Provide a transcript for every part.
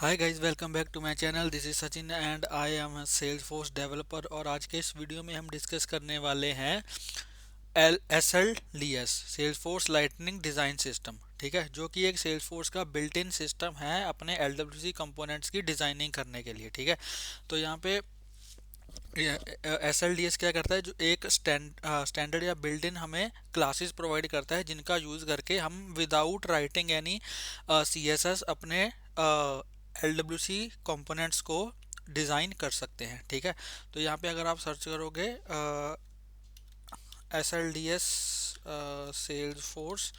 Hi guys, welcome back to my channel. This is Sachin and I am a Salesforce developer. और आज के इस video में हम डिस्कस करने वाले हैं L S L D S, Salesforce lightning design system. ठीक है, जो कि एक सेल्सफोर्स का बिल्ट इन सिस्टम है अपने एल डब्ल्यू सी कंपोनेंट्स की डिज़ाइनिंग करने के लिए। ठीक है, तो यहाँ पे एस एल डी एस क्या करता है, जो एक स्टैंडर्ड या बिल्ट इन हमें क्लासेस प्रोवाइड करता है जिनका यूज़ करके हम without writing any C S S अपने एल डब्ल्यू सी कंपोनेंट्स को डिज़ाइन कर सकते हैं। ठीक है, तो यहाँ पे अगर आप सर्च करोगे S L D S Salesforce,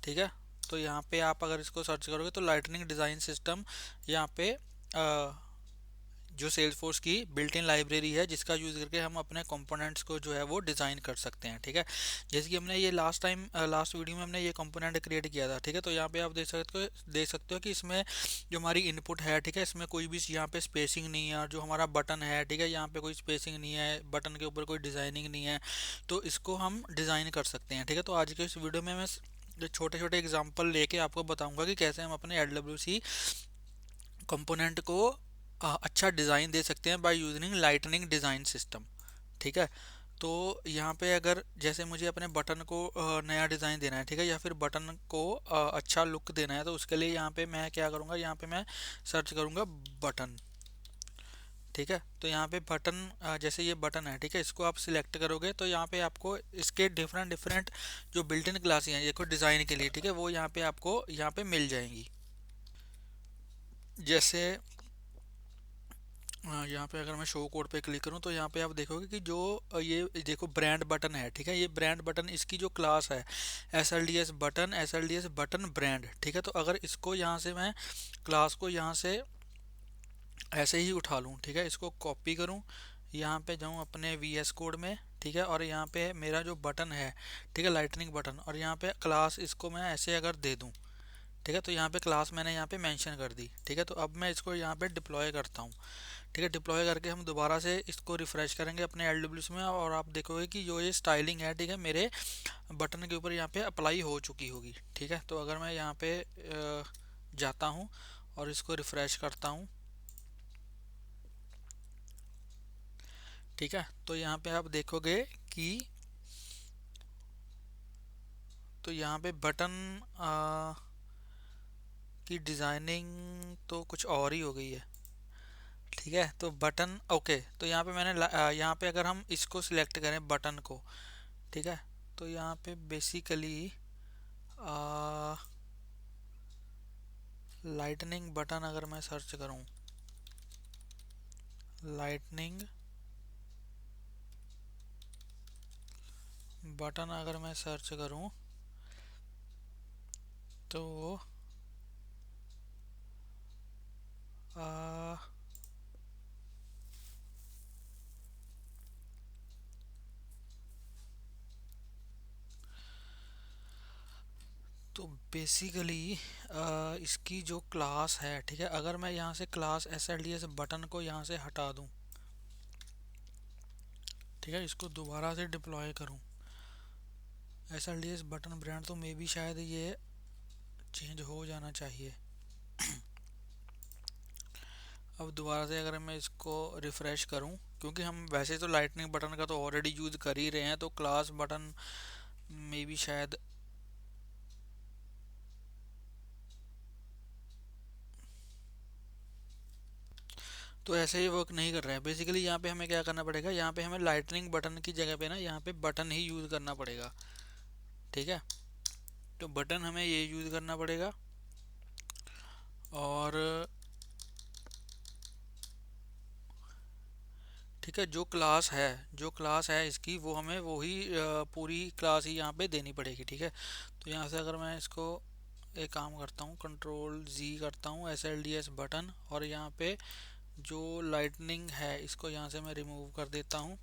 ठीक है, तो यहाँ पे आप अगर इसको सर्च करोगे तो लाइटनिंग डिज़ाइन सिस्टम यहाँ पे जो सेल्सफोर्स की बिल्ट इन लाइब्रेरी है जिसका यूज़ करके हम अपने कंपोनेंट्स को जो है वो डिज़ाइन कर सकते हैं। ठीक है, जैसे कि हमने ये लास्ट वीडियो में हमने ये कंपोनेंट क्रिएट किया था। ठीक है, तो यहाँ पे आप देख सकते हो कि इसमें जो हमारी इनपुट है, ठीक है, इसमें कोई भी यहाँ पे स्पेसिंग नहीं है। और जो हमारा बटन है, ठीक है, यहाँ पे कोई स्पेसिंग नहीं है, बटन के ऊपर कोई डिज़ाइनिंग नहीं है, तो इसको हम डिज़ाइन कर सकते हैं। ठीक है, तो आज के इस वीडियो में मैं छोटे छोटे एग्जांपल लेके आपको बताऊंगा कि कैसे हम अपने एल डब्ल्यू सी कंपोनेंट को अच्छा डिज़ाइन दे सकते हैं by using lightning design system. ठीक है, तो यहाँ पे अगर जैसे मुझे अपने बटन को नया डिज़ाइन देना है, ठीक है, या फिर बटन को अच्छा लुक देना है, तो उसके लिए यहाँ पे मैं क्या करूँगा, यहाँ पे मैं सर्च करूँगा बटन। ठीक है, तो यहाँ पे बटन जैसे ये बटन है, ठीक है, इसको आप सिलेक्ट करोगे तो यहाँ पे आपको इसके डिफरेंट डिफरेंट जो बिल्ट इन क्लासेस हैं ये को डिज़ाइन के लिए, ठीक है, वो यहाँ पे आपको यहाँ पे मिल जाएंगी। जैसे यहाँ पे अगर मैं शो कोड पे क्लिक करूँ तो यहाँ पे आप देखोगे कि जो ये देखो ब्रांड बटन है। ठीक है, ये ब्रांड बटन इसकी जो क्लास है S L D S button, S L D S button brand. ठीक है, तो अगर इसको यहाँ से मैं क्लास को यहाँ से ऐसे ही उठा लूँ, ठीक है, इसको कॉपी करूँ, यहाँ पे जाऊँ अपने वी एस कोड में, ठीक है, और यहाँ पे मेरा जो बटन है, ठीक है, लाइटनिंग बटन, और यहाँ पे क्लास इसको मैं ऐसे अगर दे दूँ, ठीक है, तो यहाँ पे क्लास मैंने यहाँ पे मेंशन कर दी। ठीक है, तो अब मैं इसको यहाँ पे डिप्लॉय करता हूँ। ठीक है, डिप्लॉय करके हम दोबारा से इसको रिफ्रेश करेंगे अपने एल में, और आप देखोगे कि जो ये स्टाइलिंग है, ठीक है, मेरे बटन के ऊपर यहाँ पे अप्लाई हो चुकी होगी। ठीक है, तो अगर मैं यहाँ पे जाता हूँ और इसको रिफ्रेश करता हूँ, ठीक है, तो यहाँ पे आप देखोगे कि तो यहाँ पे बटन की डिज़ाइनिंग तो कुछ और ही हो गई है। ठीक है, तो बटन ओके, तो यहाँ पे यहाँ पे अगर हम इसको सिलेक्ट करें बटन को, ठीक है, तो यहाँ पे बेसिकली लाइटनिंग बटन अगर मैं सर्च करूँ, लाइटनिंग बटन अगर मैं सर्च करूँ तो आ, तो बेसिकली इसकी जो क्लास है, ठीक है, अगर मैं यहाँ से class S L D S button को यहाँ से हटा दूँ, ठीक है, इसको दोबारा से डिप्लॉय करूँ, S L D S button brand, तो मे बी शायद ये चेंज हो जाना चाहिए। अब दोबारा से अगर मैं इसको रिफ़्रेश करूं, क्योंकि हम वैसे तो लाइटनिंग बटन का तो ऑलरेडी यूज़ कर ही रहे हैं, तो क्लास बटन में भी शायद तो ऐसे ही वर्क नहीं कर रहा है। बेसिकली यहाँ पे हमें क्या करना पड़ेगा, यहाँ पे हमें लाइटनिंग बटन की जगह पे ना यहाँ पे बटन ही यूज़ करना पड़ेगा। ठीक है, तो बटन हमें ये यूज़ करना पड़ेगा। और ठीक है, जो क्लास है इसकी, वो हमें वही पूरी क्लास ही यहाँ पे देनी पड़ेगी। ठीक है, तो यहाँ से अगर मैं इसको एक काम करता हूँ, कंट्रोल जी करता हूँ, S L D S button, और यहाँ पे जो लाइटनिंग है इसको यहाँ से मैं रिमूव कर देता हूँ।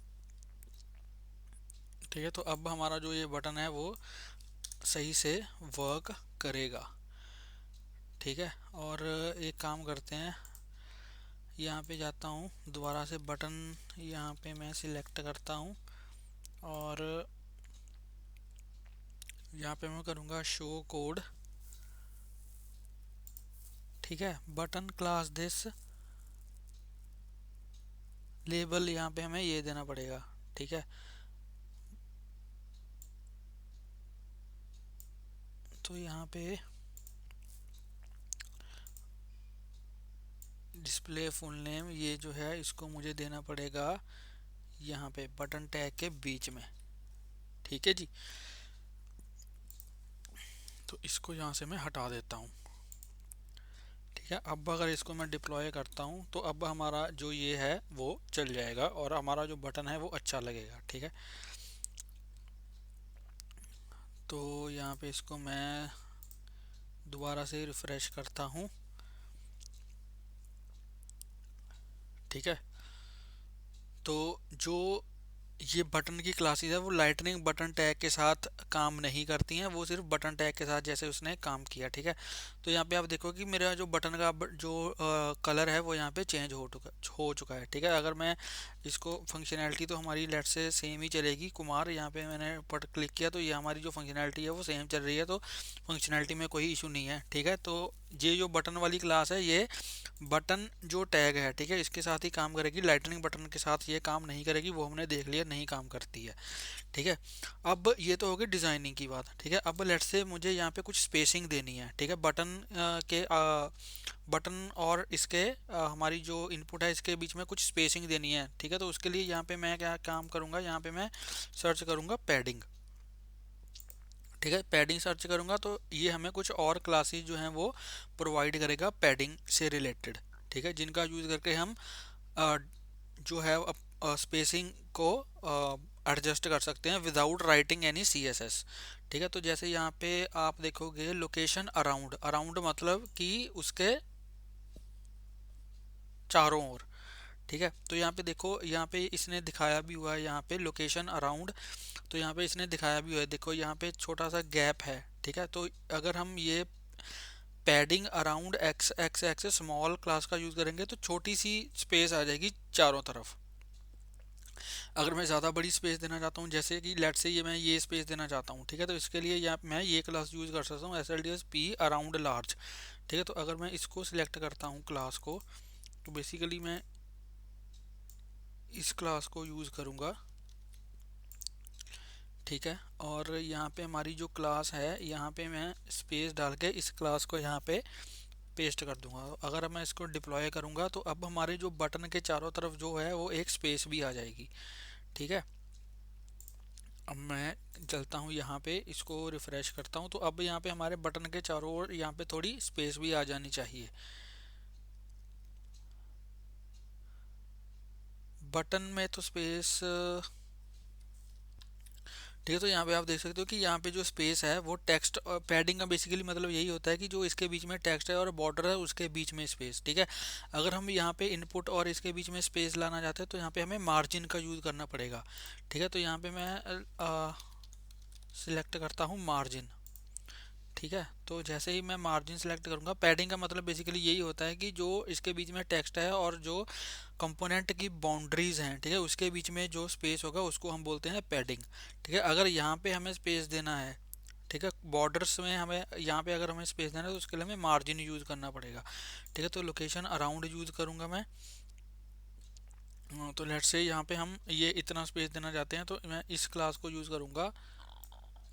ठीक है, तो अब हमारा जो ये बटन है वो सही से वर्क करेगा। ठीक है, और एक काम करते हैं, यहाँ पे जाता हूँ दोबारा से बटन, यहाँ पे मैं सिलेक्ट करता हूँ, और यहाँ पे मैं करूँगा शो कोड। ठीक है, बटन क्लास दिस लेबल यहाँ पे हमें ये देना पड़ेगा। ठीक है, तो यहाँ पे डिस्प्ले फुल नेम ये जो है इसको मुझे देना पड़ेगा यहाँ पे बटन टैग के बीच में। ठीक है जी, तो इसको यहाँ से मैं हटा देता हूँ। ठीक है, अब अगर इसको मैं डिप्लॉय करता हूँ तो अब हमारा जो ये है वो चल जाएगा और हमारा जो बटन है वो अच्छा लगेगा। ठीक है, तो यहाँ पे इसको मैं दोबारा से रिफ्रेश करता हूँ। ठीक है, तो जो ये बटन की क्लासेस है वो लाइटनिंग बटन टैग के साथ काम नहीं करती हैं, वो सिर्फ बटन टैग के साथ जैसे उसने काम किया। ठीक है, तो यहाँ पे आप देखो कि मेरा जो बटन का जो कलर है वो यहाँ पे चेंज हो चुका है। ठीक है, अगर मैं इसको फंक्शनैलिटी तो हमारी लेट से सेम ही चलेगी। कुमार यहाँ पे मैंने बट क्लिक किया तो ये हमारी जो फंक्शनैलिटी है वो सेम चल रही है, तो फंक्शनैलिटी में कोई इशू नहीं है। ठीक है, तो ये जो बटन वाली क्लास है ये बटन जो टैग है, ठीक है, इसके साथ ही काम करेगी, लाइटनिंग बटन के साथ ये काम नहीं करेगी, वो हमने देख लिया नहीं काम करती है। ठीक है, अब ये तो हो गई डिज़ाइनिंग की बात। ठीक है, अब लेट्स से मुझे यहाँ पे कुछ स्पेसिंग देनी है। ठीक है, बटन और इसके हमारी जो इनपुट है इसके बीच में कुछ स्पेसिंग देनी है। ठीक है, तो उसके लिए यहाँ पे मैं क्या काम करूँगा, यहाँ पे मैं सर्च करूँगा पैडिंग। ठीक है, पैडिंग सर्च करूँगा तो ये हमें कुछ और क्लासेस जो हैं वो प्रोवाइड करेगा पैडिंग से रिलेटेड। ठीक है, जिनका यूज़ करके हम अ, जो है स्पेसिंग को एडजस्ट कर सकते हैं विदाउट राइटिंग एनी सीएसएस। ठीक है, तो जैसे यहाँ पे आप देखोगे लोकेशन अराउंड, अराउंड मतलब कि उसके चारों ओर। ठीक है, तो यहाँ पे देखो, यहाँ पे इसने दिखाया भी हुआ है यहाँ पे लोकेशन अराउंड, तो यहाँ पे इसने दिखाया भी हुआ है, देखो यहाँ पे छोटा सा गैप है। ठीक है, तो अगर हम ये padding around x x x small class का यूज़ करेंगे तो छोटी सी स्पेस आ जाएगी चारों तरफ। अगर मैं ज़्यादा बड़ी स्पेस देना चाहता हूँ, जैसे कि लेट से ये मैं ये स्पेस देना चाहता हूँ, ठीक है, तो इसके लिए यहाँ मैं ये क्लास यूज़ कर सकता हूँ S L D S P around large. ठीक है, तो अगर मैं इसको सिलेक्ट करता हूँ क्लास को, तो बेसिकली मैं इस क्लास को यूज़ करूँगा। ठीक है, और यहाँ पे हमारी जो क्लास है यहाँ पे मैं स्पेस डाल के इस क्लास को यहाँ पे पेस्ट कर दूंगा। अगर मैं इसको डिप्लॉय करूँगा तो अब हमारे जो बटन के चारों तरफ जो है वो एक स्पेस भी आ जाएगी। ठीक है, अब मैं चलता हूँ यहाँ पे इसको रिफ़्रेश करता हूँ तो अब यहाँ पे हमारे बटन के चारों ओर यहाँ पे थोड़ी स्पेस भी आ जानी चाहिए। बटन में तो स्पेस, ठीक है, तो यहाँ पे आप देख सकते हो कि यहाँ पे जो स्पेस है वो टेक्स्ट और पैडिंग का बेसिकली मतलब यही होता है कि जो इसके बीच में टेक्स्ट है और बॉर्डर है उसके बीच में स्पेस। ठीक है, अगर हम यहाँ पे इनपुट और इसके बीच में स्पेस लाना चाहते हैं तो यहाँ पे हमें मार्जिन का यूज़ करना पड़ेगा। ठीक है, तो यहाँ पे मैं सिलेक्ट करता हूँ मार्जिन। ठीक है, तो जैसे ही मैं मार्जिन सेलेक्ट करूँगा, पैडिंग का मतलब बेसिकली यही होता है कि जो इसके बीच में टेक्स्ट है और जो कंपोनेंट की बाउंड्रीज हैं, ठीक है, उसके बीच में जो स्पेस होगा उसको हम बोलते हैं पैडिंग। ठीक है, अगर यहाँ पे हमें स्पेस देना है, ठीक है, बॉर्डर्स में हमें यहाँ पे अगर हमें स्पेस देना है तो उसके लिए हमें मार्जिन यूज़ करना पड़ेगा। ठीक है, तो लोकेशन अराउंड यूज़ करूँगा मैं। तो लेट्स से यहाँ पे हम ये इतना स्पेस देना चाहते हैं तो मैं इस क्लास को यूज़ करूँगा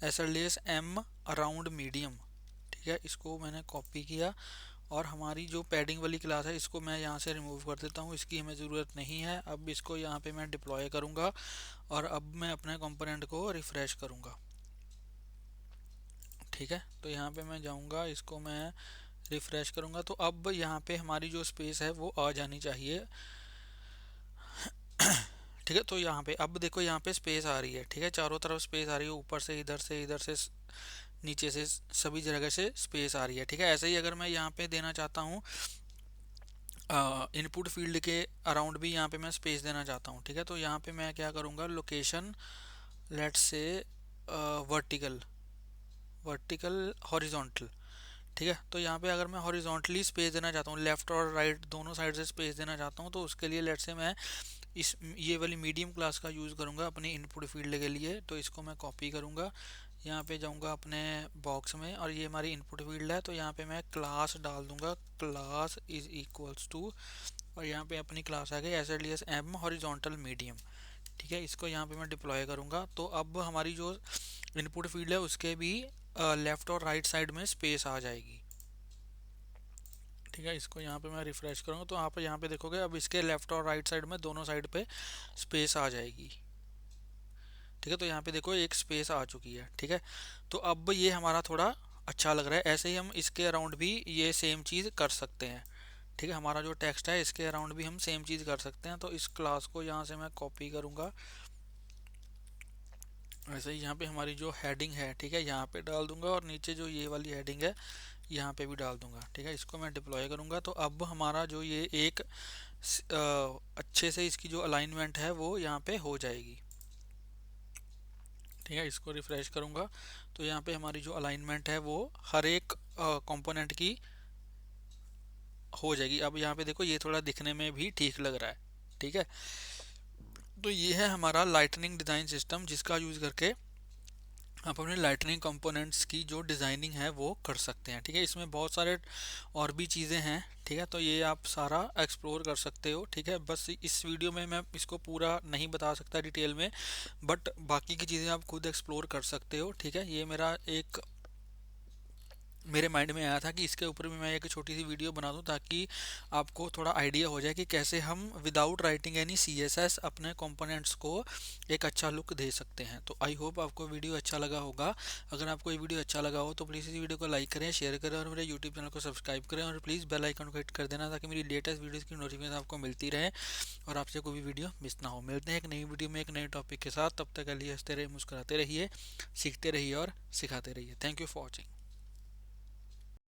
S L D S M around medium. ठीक है, इसको मैंने कॉपी किया और हमारी जो पैडिंग वाली क्लास है इसको मैं यहाँ से रिमूव कर देता हूँ, इसकी हमें ज़रूरत नहीं है। अब इसको यहाँ पे मैं डिप्लॉय करूँगा और अब मैं अपने कंपोनेंट को रिफ़्रेश करूँगा। ठीक है, तो यहाँ पे मैं जाऊँगा, इसको मैं रिफ़्रेश करूँगा तो अब यहाँ पे हमारी जो स्पेस है वो आ जानी चाहिए। ठीक है, तो यहाँ पे अब देखो यहाँ पे स्पेस आ रही है। ठीक है, चारों तरफ स्पेस आ रही है, ऊपर से इधर से नीचे से सभी जगह से स्पेस आ रही है। ठीक है, ऐसे ही अगर मैं यहाँ पे देना चाहता हूँ इनपुट फील्ड के अराउंड भी यहाँ पे मैं स्पेस देना चाहता हूँ। ठीक है, तो यहाँ पे मैं क्या करूँगा, location let's say vertical vertical horizontal. ठीक है, तो यहाँ पे अगर मैं हॉरिजॉन्टली स्पेस देना चाहता हूँ, लेफ्ट और राइट दोनों साइड से स्पेस देना चाहता हूँ, तो उसके लिए लेट्स से मैं इस ये वाली मीडियम क्लास का यूज़ करूँगा अपनी इनपुट फील्ड के लिए। तो इसको मैं कॉपी करूँगा, यहाँ पे जाऊँगा अपने बॉक्स में और ये हमारी इनपुट फील्ड है, तो यहाँ पे मैं क्लास डाल दूंगा, क्लास इज इक्वल्स टू, और यहाँ पे अपनी क्लास आ गई S L D S M horizontal medium. ठीक है, इसको यहाँ पे मैं डिप्लॉय करूँगा, तो अब हमारी जो इनपुट फील्ड है उसके भी लेफ्ट और राइट साइड में स्पेस आ जाएगी। ठीक है, इसको यहाँ पे मैं रिफ्रेश करूँगा तो आप यहाँ पे देखोगे अब इसके लेफ्ट और राइट साइड में दोनों साइड पे स्पेस आ जाएगी। ठीक है, तो यहाँ पे देखो एक स्पेस आ चुकी है। ठीक है, तो अब ये हमारा थोड़ा अच्छा लग रहा है। ऐसे ही हम इसके अराउंड भी ये सेम चीज़ कर सकते हैं। ठीक है, हमारा जो टेक्स्ट है इसके अराउंड भी हम सेम चीज़ कर सकते हैं। तो इस क्लास को यहाँ से मैं कॉपी करूँगा, ऐसे ही यहाँ पे हमारी जो हेडिंग है, ठीक है, यहाँ पे डाल दूंगा, और नीचे जो ये वाली हेडिंग है यहाँ पे भी डाल दूंगा। ठीक है, इसको मैं डिप्लॉय करूँगा, तो अब हमारा जो ये एक अच्छे से इसकी जो अलाइनमेंट है वो यहाँ पे हो जाएगी। ठीक है, इसको रिफ्रेश करूँगा तो यहाँ पे हमारी जो अलाइनमेंट है वो हर एक कंपोनेंट की हो जाएगी। अब यहाँ पे देखो ये थोड़ा दिखने में भी ठीक लग रहा है। ठीक है, तो ये है हमारा लाइटनिंग डिज़ाइन सिस्टम, जिसका यूज़ करके आप अपने लाइटनिंग कंपोनेंट्स की जो डिज़ाइनिंग है वो कर सकते हैं। ठीक है, इसमें बहुत सारे और भी चीज़ें हैं। ठीक है, तो ये आप सारा एक्सप्लोर कर सकते हो। ठीक है, बस इस वीडियो में मैं इसको पूरा नहीं बता सकता डिटेल में, बट बाकी की चीज़ें आप खुद एक्सप्लोर कर सकते हो। ठीक है, ये मेरा एक मेरे माइंड में आया था कि इसके ऊपर भी मैं एक छोटी सी वीडियो बना दूं, ताकि आपको थोड़ा आइडिया हो जाए कि कैसे हम विदाउट राइटिंग एनी सीएसएस अपने कंपोनेंट्स को एक अच्छा लुक दे सकते हैं। तो आई होप आपको वीडियो अच्छा लगा होगा। अगर आपको ये वीडियो अच्छा लगा हो तो प्लीज़ इस वीडियो को लाइक करें, शेयर करें, और मेरे यूट्यूब चैनल को सब्सक्राइब करें, और प्लीज़ बेल आइकन को हिट कर देना ताकि मेरी लेटेस्ट वीडियोज़ की नोटिफिकेशन आपको मिलती रहे और आपसे कोई भी वीडियो मिस ना हो। मिलते हैं एक नई वीडियो में एक नए टॉपिक के साथ। तब तक के लिए हंसते रहिए, मुस्कुराते रहिए, सीखते रहिए और सिखाते रहिए। Thank you for watching.